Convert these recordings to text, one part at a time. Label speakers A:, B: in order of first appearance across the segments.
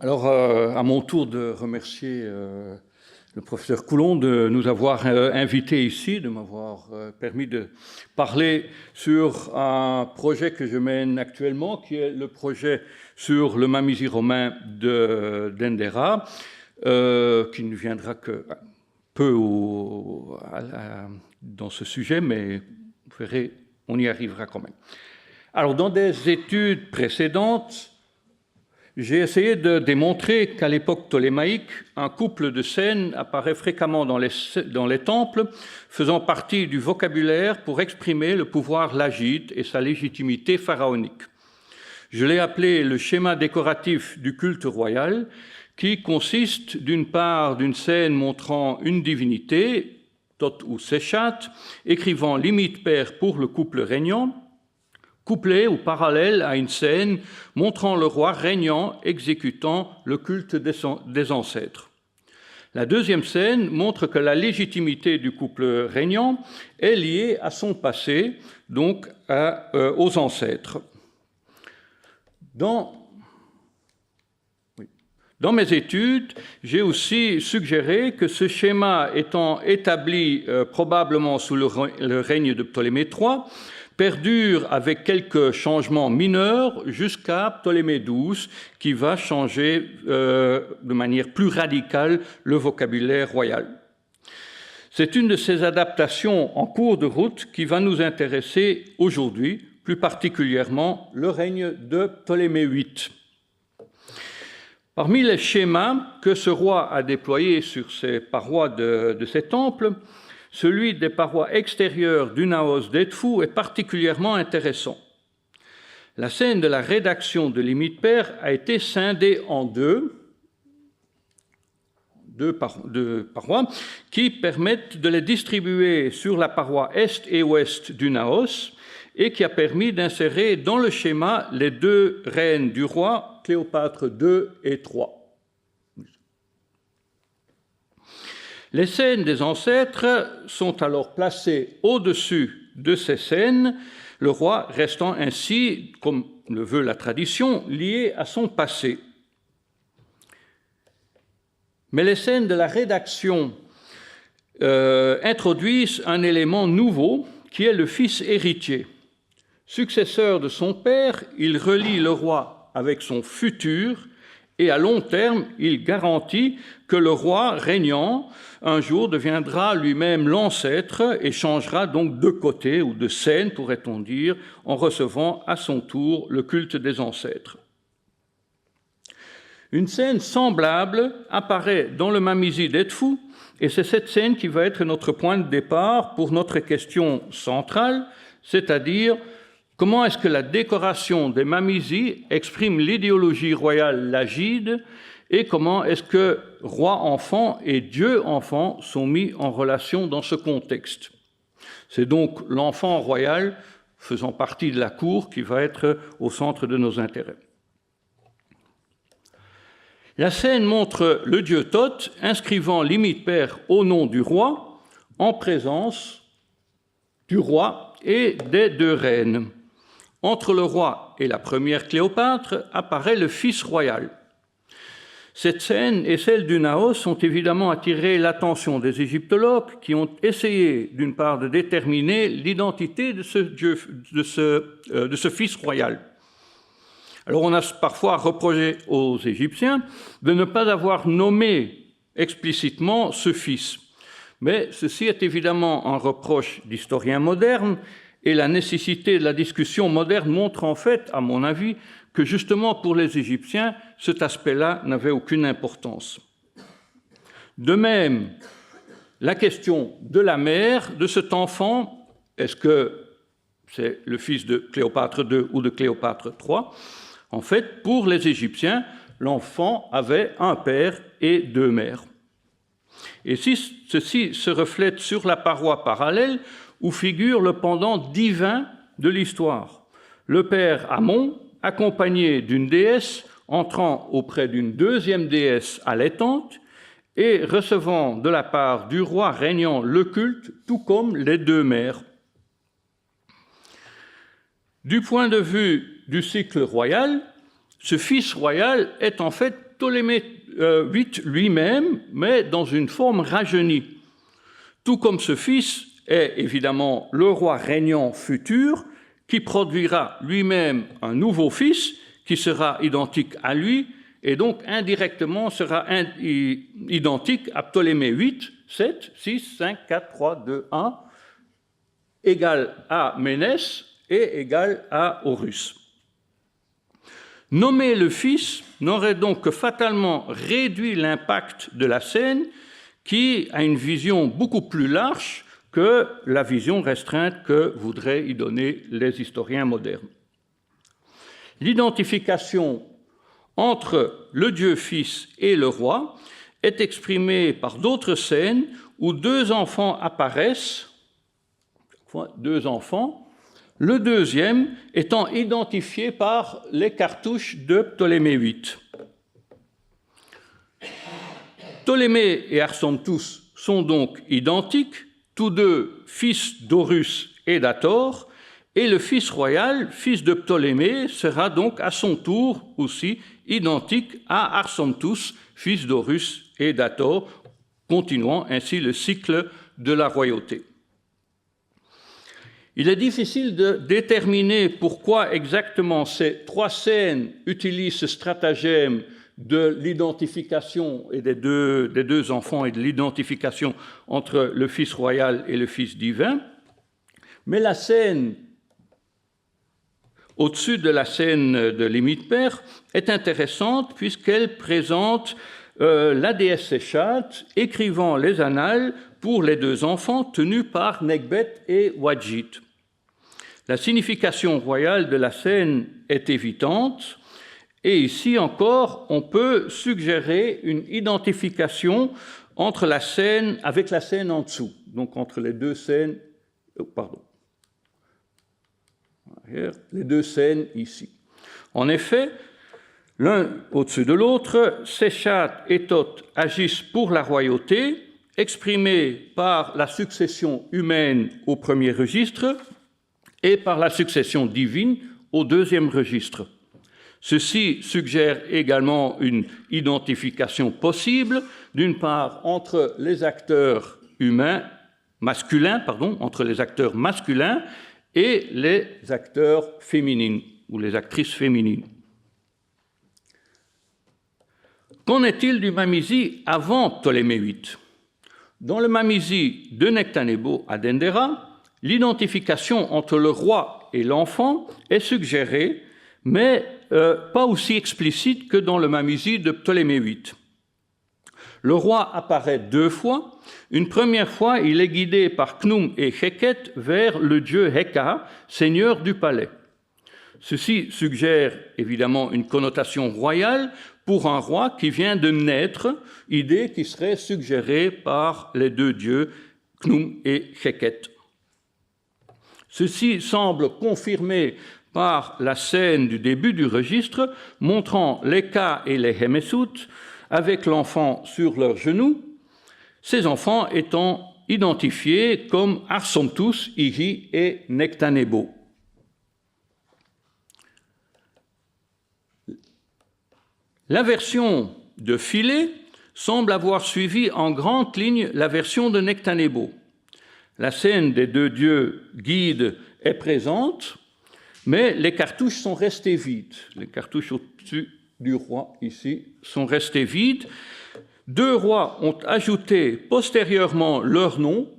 A: Alors, à mon tour de remercier le professeur Coulon de nous avoir invités ici, de m'avoir permis de parler sur un projet que je mène actuellement, qui est le projet sur le Mamisi romain d'Endera, qui ne viendra que peu dans ce sujet, mais vous verrez, on y arrivera quand même. Alors, dans des études précédentes, j'ai essayé de démontrer qu'à l'époque ptolémaïque, un couple de scènes apparaît fréquemment dans les temples, faisant partie du vocabulaire pour exprimer le pouvoir lagide et sa légitimité pharaonique. Je l'ai appelé le schéma décoratif du culte royal, qui consiste d'une part d'une scène montrant une divinité, Thoth ou Séchat, écrivant limite paire pour le couple régnant, couplé ou parallèle à une scène montrant le roi régnant exécutant le culte des ancêtres. La deuxième scène montre que la légitimité du couple régnant est liée à son passé, donc aux ancêtres. Dans mes études, j'ai aussi suggéré que ce schéma étant établi probablement sous le règne de Ptolémée III, perdure avec quelques changements mineurs jusqu'à Ptolémée XII, qui va changer de manière plus radicale le vocabulaire royal. C'est une de ces adaptations en cours de route qui va nous intéresser aujourd'hui, plus particulièrement le règne de Ptolémée VIII. Parmi les schémas que ce roi a déployés sur ces parois de ses temples, celui des parois extérieures du Naos d'Edfou est particulièrement intéressant. La scène de la rédaction de limite paire a été scindée en deux parois qui permettent de les distribuer sur la paroi est et ouest du Naos et qui a permis d'insérer dans le schéma les deux reines du roi, Cléopâtre II et III. Les scènes des ancêtres sont alors placées au-dessus de ces scènes, le roi restant ainsi, comme le veut la tradition, lié à son passé. Mais les scènes de la rédaction introduisent un élément nouveau qui est le fils héritier. Successeur de son père, il relie le roi avec son futur et à long terme, il garantit que le roi régnant un jour deviendra lui-même l'ancêtre et changera donc de côté ou de scène, pourrait-on dire, en recevant à son tour le culte des ancêtres. Une scène semblable apparaît dans le Mamisi d'Edfou et c'est cette scène qui va être notre point de départ pour notre question centrale, c'est-à-dire comment est-ce que la décoration des Mamisi exprime l'idéologie royale lagide et comment est-ce que roi-enfant et Dieu-enfant sont mis en relation dans ce contexte. C'est donc l'enfant royal faisant partie de la cour qui va être au centre de nos intérêts. La scène montre le dieu Thoth inscrivant limite paire au nom du roi en présence du roi et des deux reines. Entre le roi et la première Cléopâtre apparaît le fils royal. Cette scène et celle du Naos ont évidemment attiré l'attention des égyptologues qui ont essayé, d'une part, de déterminer l'identité de ce fils royal. Alors on a parfois reproché aux Égyptiens de ne pas avoir nommé explicitement ce fils. Mais ceci est évidemment un reproche d'historiens modernes et la nécessité de la discussion moderne montre en fait, à mon avis, que justement pour les Égyptiens, cet aspect-là n'avait aucune importance. De même, la question de la mère de cet enfant, est-ce que c'est le fils de Cléopâtre II ou de Cléopâtre III? En fait, pour les Égyptiens, l'enfant avait un père et deux mères. Et si ceci se reflète sur la paroi parallèle, où figure le pendant divin de l'histoire. Le père Amon, accompagné d'une déesse, entrant auprès d'une deuxième déesse allaitante et recevant de la part du roi régnant le culte, tout comme les deux mères. Du point de vue du cycle royal, ce fils royal est en fait Ptolémée VIII lui-même, mais dans une forme rajeunie. Tout comme ce fils est évidemment le roi régnant futur, qui produira lui-même un nouveau fils qui sera identique à lui, et donc indirectement sera identique à Ptolémée VIII, 7, 6, 5, 4, 3, 2, 1, égal à Ménès et égal à Horus. Nommer le fils n'aurait donc que fatalement réduit l'impact de la scène, qui a une vision beaucoup plus large que la vision restreinte que voudraient y donner les historiens modernes. L'identification entre le Dieu Fils et le roi est exprimée par d'autres scènes où deux enfants apparaissent, deux enfants, le deuxième étant identifié par les cartouches de Ptolémée VIII. Ptolémée et Arsontus sont donc identiques, tous deux fils d'Horus et d'Hathor, et le fils royal, fils de Ptolémée, sera donc à son tour aussi identique à Arsontus, fils d'Horus et d'Hathor, continuant ainsi le cycle de la royauté. Il est difficile de déterminer pourquoi exactement ces trois scènes utilisent ce stratagème de l'identification et des deux enfants et de l'identification entre le Fils royal et le Fils divin. Mais la scène au-dessus de la scène de l'Émite-Père est intéressante puisqu'elle présente la déesse Séchat écrivant les annales pour les deux enfants tenus par Nekhbet et Wadjid. La signification royale de la scène est évidente. Et ici encore, on peut suggérer une identification entre la scène, avec la scène en dessous, donc entre les deux scènes, les deux scènes ici. En effet, l'un au-dessus de l'autre, Séchat et Thoth agissent pour la royauté, exprimée par la succession humaine au premier registre et par la succession divine au deuxième registre. Ceci suggère également une identification possible, d'une part entre les acteurs masculins et les acteurs féminines ou les actrices féminines. Qu'en est-il du Mamizi avant Ptolémée VIII? Dans le Mamizi de Nectanebo à Dendera, l'identification entre le roi et l'enfant est suggérée, mais pas aussi explicite que dans le Mamizi de Ptolémée VIII. Le roi apparaît deux fois. Une première fois, il est guidé par Khnum et Kheket vers le dieu Heka, seigneur du palais. Ceci suggère évidemment une connotation royale pour un roi qui vient de naître, idée qui serait suggérée par les deux dieux Khnum et Kheket. Ceci semble confirmé par la scène du début du registre, montrant les Ka et les Hemesut avec l'enfant sur leurs genoux, ces enfants étant identifiés comme Arsontus, Igi et Nectanebo. La version de Philet semble avoir suivi en grande ligne la version de Nectanebo. La scène des deux dieux guides est présente, mais les cartouches sont restées vides. Les cartouches au-dessus du roi, ici, sont restées vides. Deux rois ont ajouté postérieurement leur nom,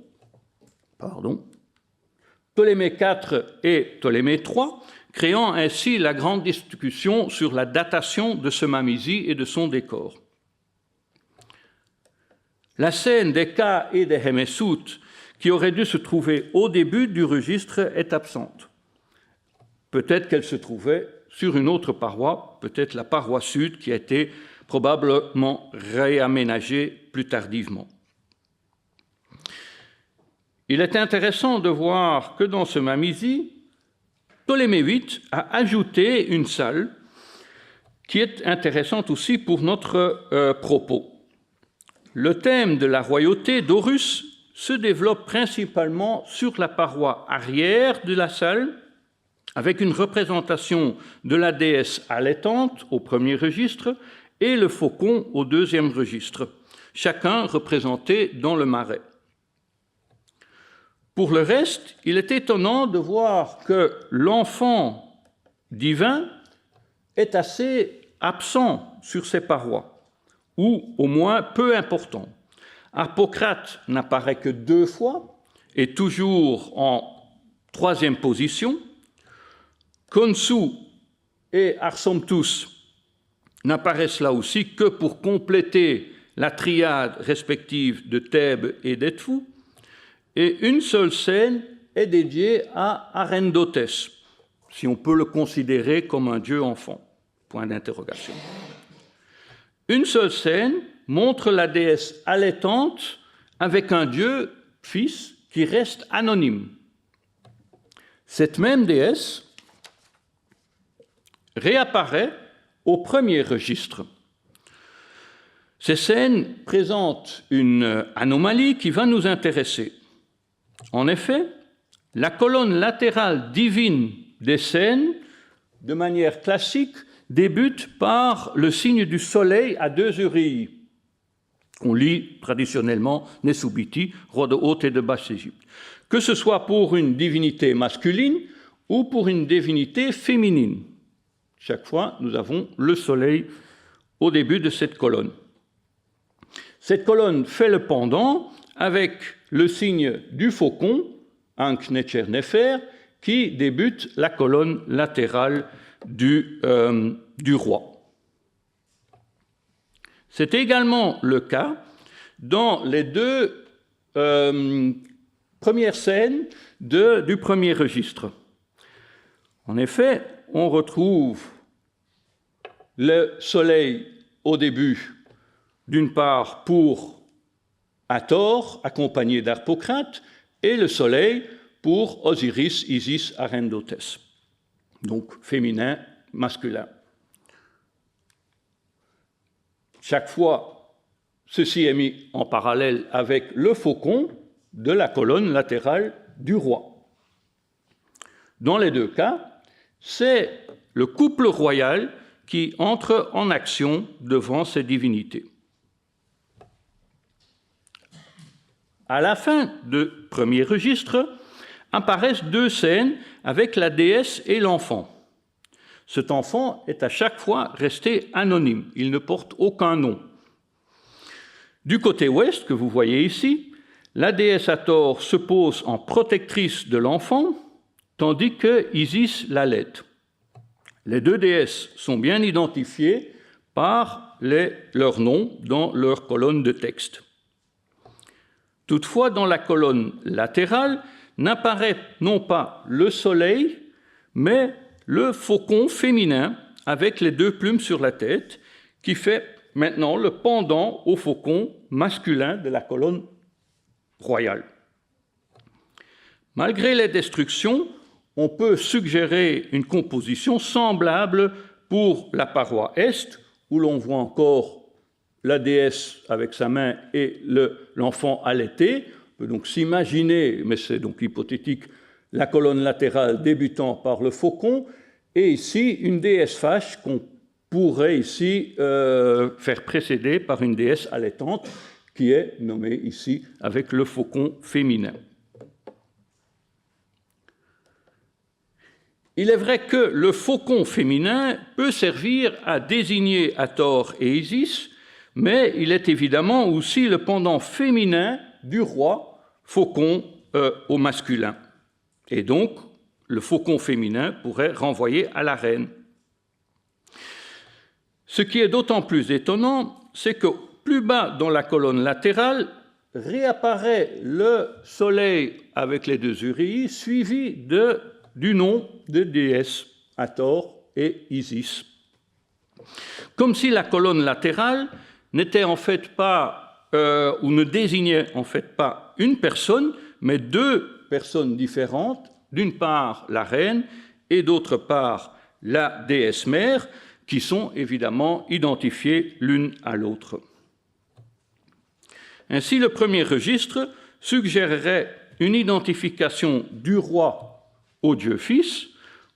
A: Ptolémée IV et Ptolémée III, créant ainsi la grande discussion sur la datation de ce Mamizi et de son décor. La scène des Ka et des Hemesut, qui aurait dû se trouver au début du registre, est absente. Peut-être qu'elle se trouvait sur une autre paroi, peut-être la paroi sud, qui a été probablement réaménagée plus tardivement. Il est intéressant de voir que dans ce Mamizi, Ptolémée VIII a ajouté une salle qui est intéressante aussi pour notre propos. Le thème de la royauté d'Horus se développe principalement sur la paroi arrière de la salle, avec une représentation de la déesse allaitante au premier registre et le faucon au deuxième registre, chacun représenté dans le marais. Pour le reste, il est étonnant de voir que l'enfant divin est assez absent sur ces parois, ou au moins peu important. Harpocrate n'apparaît que 2 fois, et toujours en 3e position. Khonsu et Arsomptus n'apparaissent là aussi que pour compléter la triade respective de Thèbes et d'Edfu, et une seule scène est dédiée à Arendotès, si on peut le considérer comme un dieu enfant. Point d'interrogation. Une seule scène montre la déesse allaitante avec un dieu fils qui reste anonyme. Cette même déesse réapparaît au premier registre. Ces scènes présentent une anomalie qui va nous intéresser. En effet, la colonne latérale divine des scènes, de manière classique, débute par le signe du soleil à 2 urilles. On lit traditionnellement Nesubiti, roi de Haute et de Basse-Égypte. Que ce soit pour une divinité masculine ou pour une divinité féminine. Chaque fois, nous avons le soleil au début de cette colonne. Cette colonne fait le pendant avec le signe du faucon, Ankh Necher Nefer, qui débute la colonne latérale du roi. C'est également le cas dans les 2 premières scènes du premier registre. En effet, on retrouve le soleil au début, d'une part pour Hathor, accompagné d'Harpocrate, et le soleil pour Osiris, Isis, Arendotès. Donc féminin, masculin. Chaque fois, ceci est mis en parallèle avec le faucon de la colonne latérale du roi. Dans les 2 cas, c'est le couple royal qui entre en action devant ces divinités. À la fin du premier registre, apparaissent 2 scènes avec la déesse et l'enfant. Cet enfant est à chaque fois resté anonyme, il ne porte aucun nom. Du côté ouest, que vous voyez ici, la déesse Hathor se pose en protectrice de l'enfant, tandis que Isis l'allaite. Les 2 déesses sont bien identifiées par leurs noms dans leur colonne de texte. Toutefois, dans la colonne latérale, n'apparaît non pas le soleil, mais le faucon féminin avec les 2 plumes sur la tête, qui fait maintenant le pendant au faucon masculin de la colonne royale. Malgré les destructions, on peut suggérer une composition semblable pour la paroi est, où l'on voit encore la déesse avec sa main et l'enfant allaité. On peut donc s'imaginer, mais c'est donc hypothétique, la colonne latérale débutant par le faucon, et ici une déesse fâche qu'on pourrait ici faire précéder par une déesse allaitante, qui est nommée ici avec le faucon féminin. Il est vrai que le faucon féminin peut servir à désigner Hathor et Isis, mais il est évidemment aussi le pendant féminin du roi faucon au masculin. Et donc, le faucon féminin pourrait renvoyer à la reine. Ce qui est d'autant plus étonnant, c'est que plus bas dans la colonne latérale réapparaît le soleil avec les 2 urilles, suivi du nom de déesses Hathor et Isis. Comme si la colonne latérale n'était en fait pas, ou ne désignait en fait pas une personne, mais 2 personnes différentes, d'une part la reine et d'autre part la déesse mère, qui sont évidemment identifiées l'une à l'autre. Ainsi, le premier registre suggérerait une identification du roi au Dieu Fils,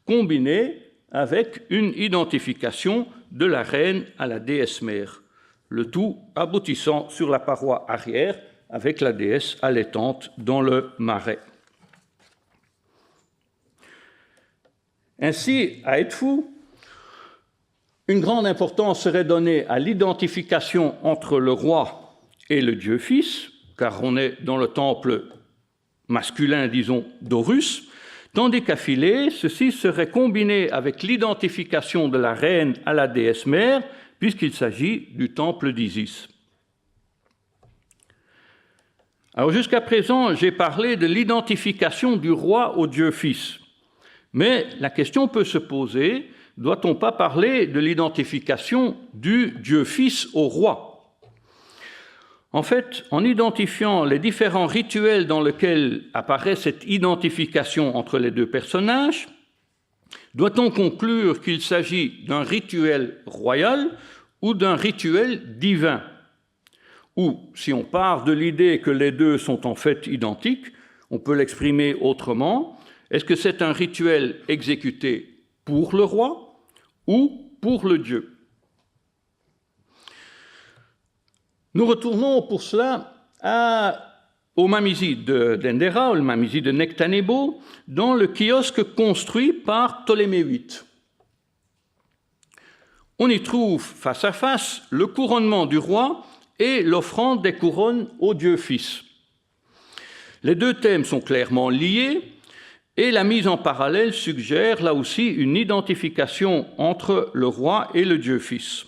A: combinée avec une identification de la reine à la déesse mère, le tout aboutissant sur la paroi arrière avec la déesse allaitante dans le marais. Ainsi, à Edfu, une grande importance serait donnée à l'identification entre le roi et le Dieu Fils, car on est dans le temple masculin, disons, d'Horus, tandis qu'à Philae, ceci serait combiné avec l'identification de la reine à la déesse mère, puisqu'il s'agit du temple d'Isis. Alors jusqu'à présent, j'ai parlé de l'identification du roi au Dieu Fils. Mais la question peut se poser, doit-on pas parler de l'identification du Dieu Fils au roi? En fait, en identifiant les différents rituels dans lesquels apparaît cette identification entre les deux personnages, doit-on conclure qu'il s'agit d'un rituel royal ou d'un rituel divin? Ou, si on part de l'idée que les deux sont en fait identiques, on peut l'exprimer autrement. Est-ce que c'est un rituel exécuté pour le roi ou pour le Dieu? Nous retournons pour cela au Mamiside d'Endera, le Mamiside de Nectanebo, dans le kiosque construit par Ptolémée VIII. On y trouve face à face le couronnement du roi et l'offrande des couronnes au Dieu Fils. Les deux thèmes sont clairement liés et la mise en parallèle suggère là aussi une identification entre le roi et le Dieu Fils.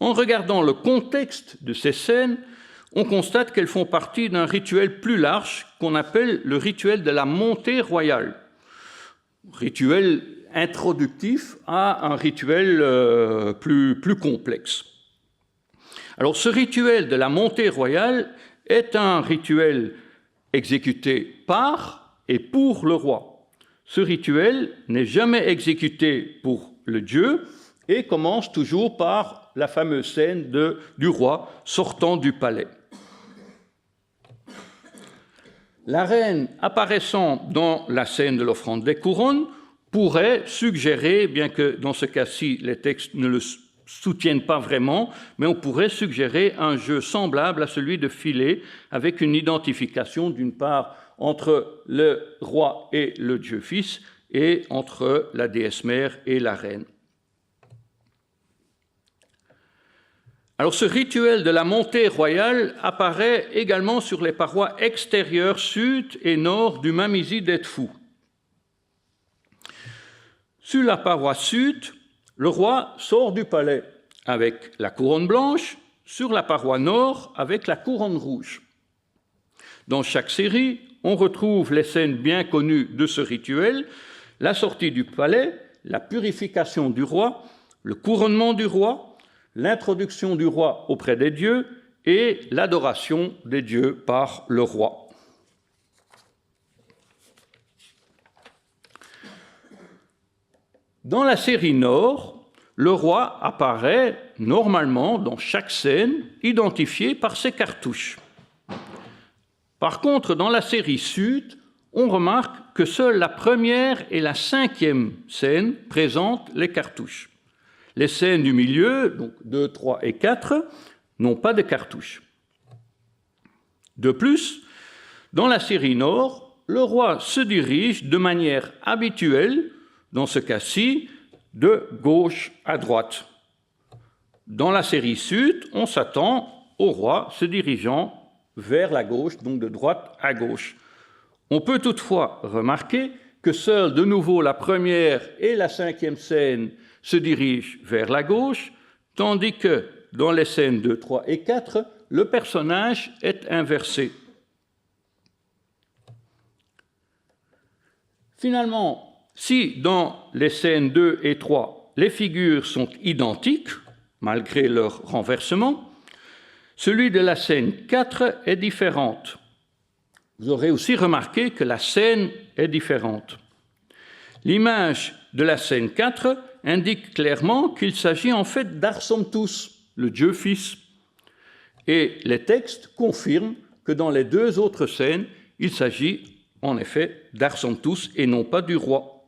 A: En regardant le contexte de ces scènes, on constate qu'elles font partie d'un rituel plus large qu'on appelle le rituel de la montée royale, rituel introductif à un rituel plus complexe. Alors ce rituel de la montée royale est un rituel exécuté par et pour le roi. Ce rituel n'est jamais exécuté pour le Dieu et commence toujours par la fameuse scène du roi sortant du palais. La reine apparaissant dans la scène de l'offrande des couronnes pourrait suggérer, bien que dans ce cas-ci les textes ne le soutiennent pas vraiment, mais on pourrait suggérer un jeu semblable à celui de Philae, avec une identification d'une part entre le roi et le Dieu Fils, et entre la déesse mère et la reine. Alors ce rituel de la montée royale apparaît également sur les parois extérieures sud et nord du Mamiside d'Edfu. Sur la paroi sud, le roi sort du palais avec la couronne blanche, sur la paroi nord avec la couronne rouge. Dans chaque série, on retrouve les scènes bien connues de ce rituel, la sortie du palais, la purification du roi, le couronnement du roi, l'introduction du roi auprès des dieux et l'adoration des dieux par le roi. Dans la série Nord, le roi apparaît normalement dans chaque scène identifié par ses cartouches. Par contre, dans la série Sud, on remarque que seules la première et la cinquième scène présentent les cartouches. Les scènes du milieu, donc 2, 3 et 4, n'ont pas de cartouches. De plus, dans la série Nord, le roi se dirige de manière habituelle, dans ce cas-ci, de gauche à droite. Dans la série Sud, on s'attend au roi se dirigeant vers la gauche, donc de droite à gauche. On peut toutefois remarquer que seules de nouveau la première et la cinquième scène se dirigent vers la gauche, tandis que dans les scènes 2, 3 et 4, le personnage est inversé. Finalement, si dans les scènes 2 et 3, les figures sont identiques, malgré leur renversement, celui de la scène 4 est différente. Vous aurez aussi remarqué que la scène est différente. L'image de la scène 4 indique clairement qu'il s'agit en fait d'Arsomptus, le Dieu Fils. Et les textes confirment que dans les deux autres scènes, il s'agit en effet d'Arsomptus et non pas du roi.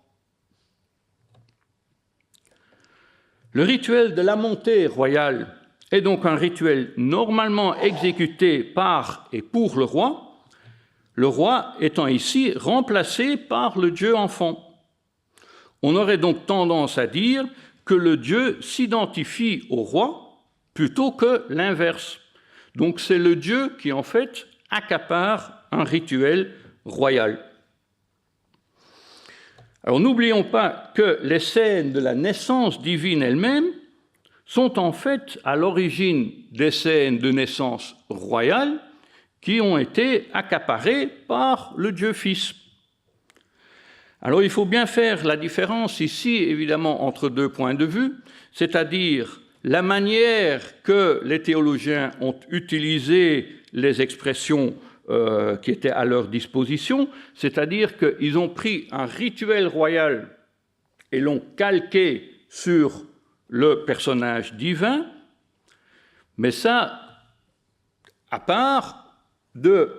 A: Le rituel de la montée royale est donc un rituel normalement exécuté par et pour le roi étant ici remplacé par le Dieu enfant. On aurait donc tendance à dire que le Dieu s'identifie au roi plutôt que l'inverse. Donc c'est le Dieu qui en fait accapare un rituel royal. Alors n'oublions pas que les scènes de la naissance divine elle-même sont en fait à l'origine des scènes de naissance royale qui ont été accaparées par le Dieu Fils. Alors il faut bien faire la différence ici, évidemment, entre deux points de vue, c'est-à-dire la manière que les théologiens ont utilisé les expressions qui étaient à leur disposition, c'est-à-dire qu'ils ont pris un rituel royal et l'ont calqué sur le personnage divin, mais ça, à part de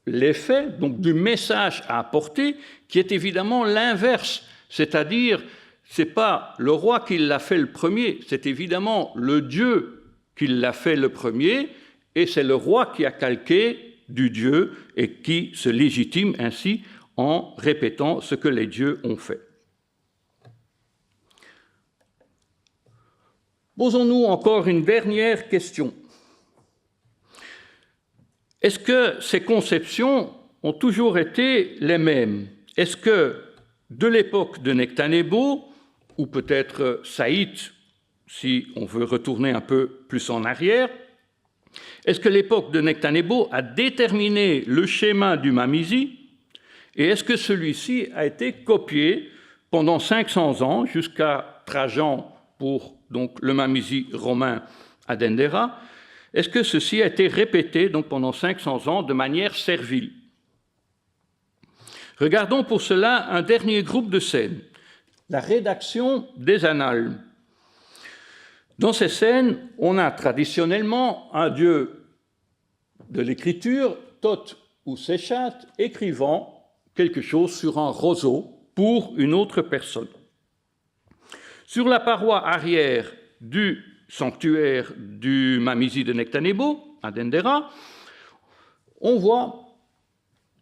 A: l'effet, donc du message à apporter, qui est évidemment l'inverse, c'est-à-dire ce n'est pas le roi qui l'a fait le premier, c'est évidemment le Dieu qui l'a fait le premier, et c'est le roi qui a calqué du Dieu et qui se légitime ainsi en répétant ce que les dieux ont fait. Posons-nous encore une dernière question. Est-ce que ces conceptions ont toujours été les mêmes? Est-ce que de l'époque de Nectanebo, ou peut-être Saïte, si on veut retourner un peu plus en arrière, est-ce que l'époque de Nectanebo a déterminé le schéma du Mamizi et est-ce que celui-ci a été copié pendant 500 ans jusqu'à Trajan pour donc, le Mamizi romain à Dendera? Est-ce que ceci a été répété donc, pendant 500 ans de manière servile? Regardons pour cela un dernier groupe de scènes, la rédaction des annales. Dans ces scènes, on a traditionnellement un dieu de l'écriture, Thoth ou Séchat, écrivant quelque chose sur un roseau pour une autre personne. Sur la paroi arrière du sanctuaire du Mamizi de Nectanebo, à Dendera, on voit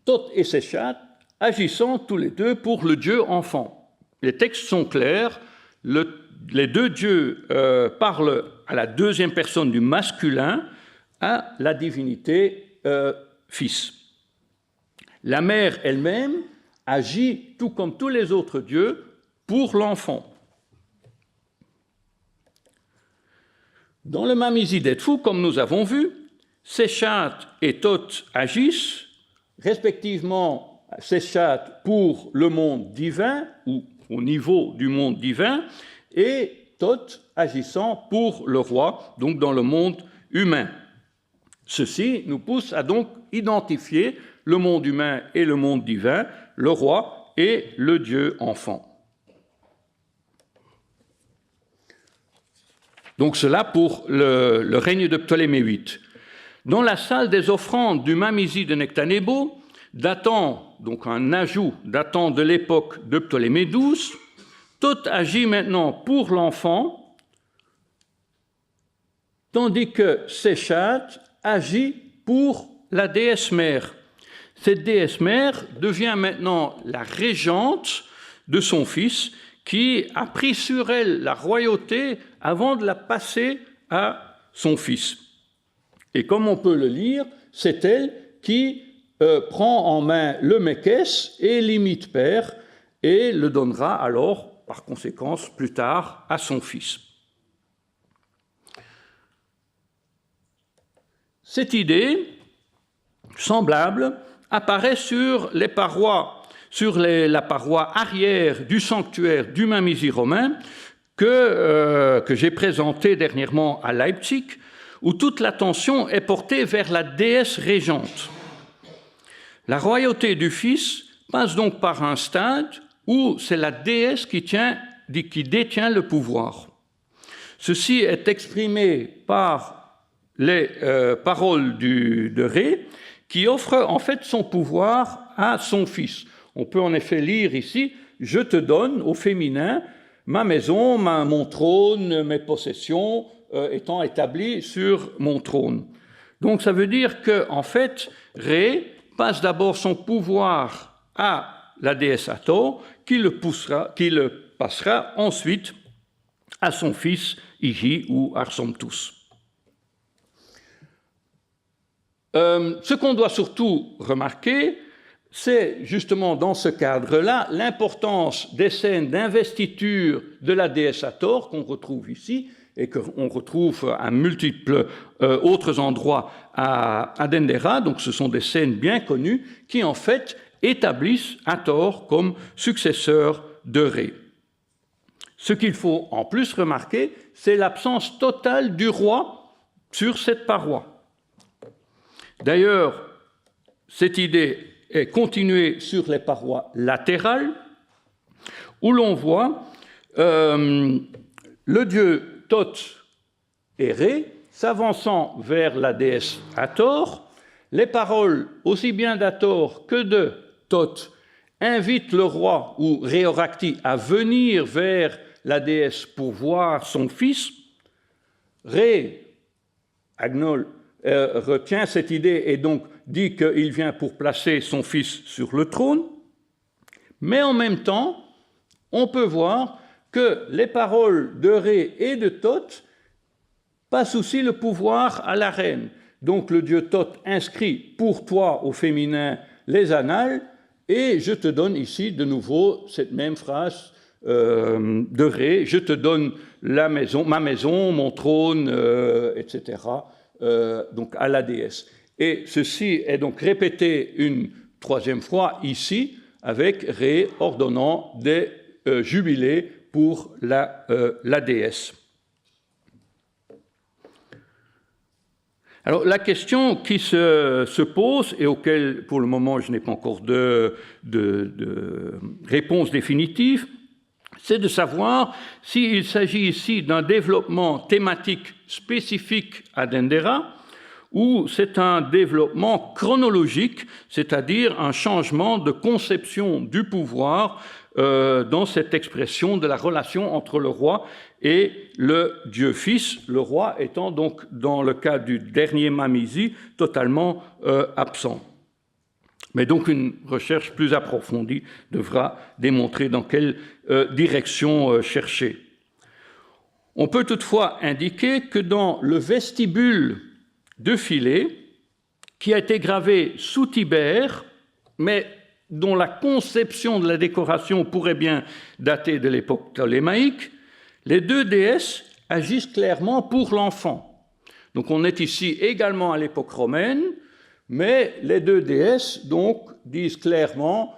A: Thoth et Séchat agissant tous les deux pour le Dieu enfant. Les textes sont clairs, les deux dieux parlent à la deuxième personne du masculin, à la divinité Fils. La mère elle-même agit, tout comme tous les autres dieux, pour l'enfant. Dans le Mamizi d'Edfu, comme nous avons vu, Séchat et Thoth agissent, respectivement Séchat pour le monde divin, ou au niveau du monde divin, et Thoth agissant pour le roi, donc dans le monde humain. Ceci nous pousse à donc identifier le monde humain et le monde divin, le roi et le Dieu enfant. Donc cela pour le règne de Ptolémée VIII. Dans la salle des offrandes du Mamizi de Nectanebo, datant, donc un ajout datant de l'époque de Ptolémée XII, Thoth agit maintenant pour l'enfant, tandis que Séchat agit pour la déesse mère. Cette déesse mère devient maintenant la régente de son fils, qui a pris sur elle la royauté avant de la passer à son fils. Et comme on peut le lire, c'est elle qui prend en main le Mekès et l'imite père, et le donnera alors, par conséquence, plus tard, à son fils. Cette idée semblable apparaît sur les parois, sur la paroi arrière du sanctuaire du Mamizi romain que j'ai présenté dernièrement à Leipzig, où toute l'attention est portée vers la déesse régente. La royauté du Fils passe donc par un stade où c'est la déesse qui détient le pouvoir. Ceci est exprimé par les paroles de Ré, qui offre en fait son pouvoir à son fils. On peut en effet lire ici « Je te donne » au féminin ma maison, mon trône, mes possessions étant établies sur mon trône. Donc ça veut dire qu'en fait, Ré passe d'abord son pouvoir à la déesse Hathor, qui le passera ensuite à son fils Iji ou Arsomptus. Ce qu'on doit surtout remarquer, c'est justement dans ce cadre-là l'importance des scènes d'investiture de la déesse Hathor qu'on retrouve ici et qu'on retrouve à multiples autres endroits à Dendera. Donc ce sont des scènes bien connues qui en fait établissent Hathor comme successeur de Ré. Ce qu'il faut en plus remarquer, c'est l'absence totale du roi sur cette paroi. D'ailleurs, cette idée est continuée sur les parois latérales, où l'on voit le dieu Thoth et Ré s'avançant vers la déesse Hathor. Les paroles aussi bien d'Hathor que de Thoth invitent le roi ou Ré-Orakti à venir vers la déesse pour voir son fils. Ré, Agnol, retient cette idée et donc dit qu'il vient pour placer son fils sur le trône. Mais en même temps, on peut voir que les paroles de Ré et de Thoth passent aussi le pouvoir à la reine. Donc le dieu Thoth inscrit pour toi au féminin les annales, et je te donne ici de nouveau cette même phrase de Ré, je te donne ma maison, mon trône, etc., donc à la déesse. Et ceci est donc répété une troisième fois ici, avec Ré ordonnant des jubilés pour la déesse. Alors la question qui se pose, et auquel pour le moment je n'ai pas encore de réponse définitive, c'est de savoir s'il s'agit ici d'un développement thématique spécifique à Dendera, ou c'est un développement chronologique, c'est-à-dire un changement de conception du pouvoir dans cette expression de la relation entre le roi et le Dieu-Fils, le roi étant donc, dans le cas du dernier Mamisi, totalement absent. Mais donc une recherche plus approfondie devra démontrer dans quelle direction chercher. On peut toutefois indiquer que dans le vestibule de Philae, qui a été gravé sous Tibère, mais dont la conception de la décoration pourrait bien dater de l'époque ptolémaïque, les deux déesses agissent clairement pour l'enfant. Donc on est ici également à l'époque romaine, mais les deux déesses donc disent clairement,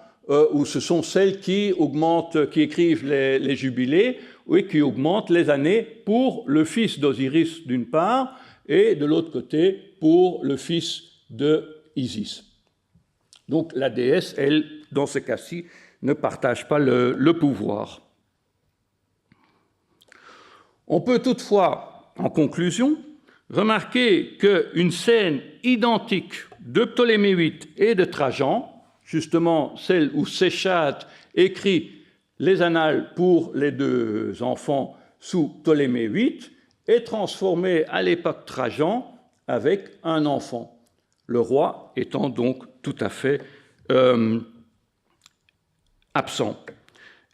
A: ou ce sont celles qui augmentent, qui écrivent les jubilés, et qui augmentent les années pour le fils d'Osiris d'une part, et de l'autre côté pour le fils de Isis. Donc la déesse, elle, dans ce cas-ci, ne partage pas le pouvoir. On peut toutefois, en conclusion, remarquer qu'une scène identique de Ptolémée VIII et de Trajan, justement celle où Séchate écrit les annales pour les deux enfants sous Ptolémée VIII, est transformée à l'époque Trajan avec un enfant, le roi étant donc tout à fait absent.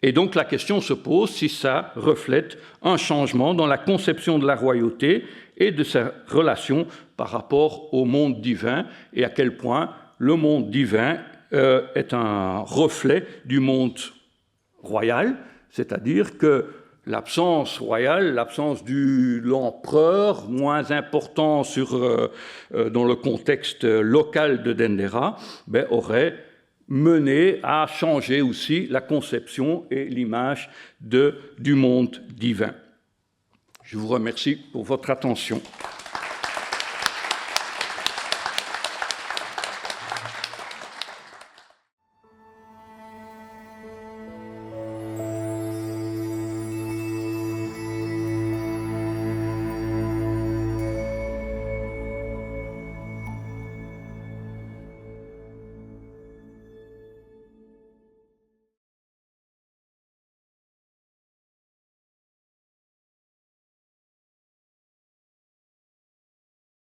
A: Et donc la question se pose si ça reflète un changement dans la conception de la royauté et de sa relation par rapport au monde divin, et à quel point le monde divin est un reflet du monde royal, c'est-à-dire que l'absence royale, l'absence de l'empereur, moins important dans le contexte local de Dendera, aurait mené à changer aussi la conception et l'image du monde divin. Je vous remercie pour votre attention.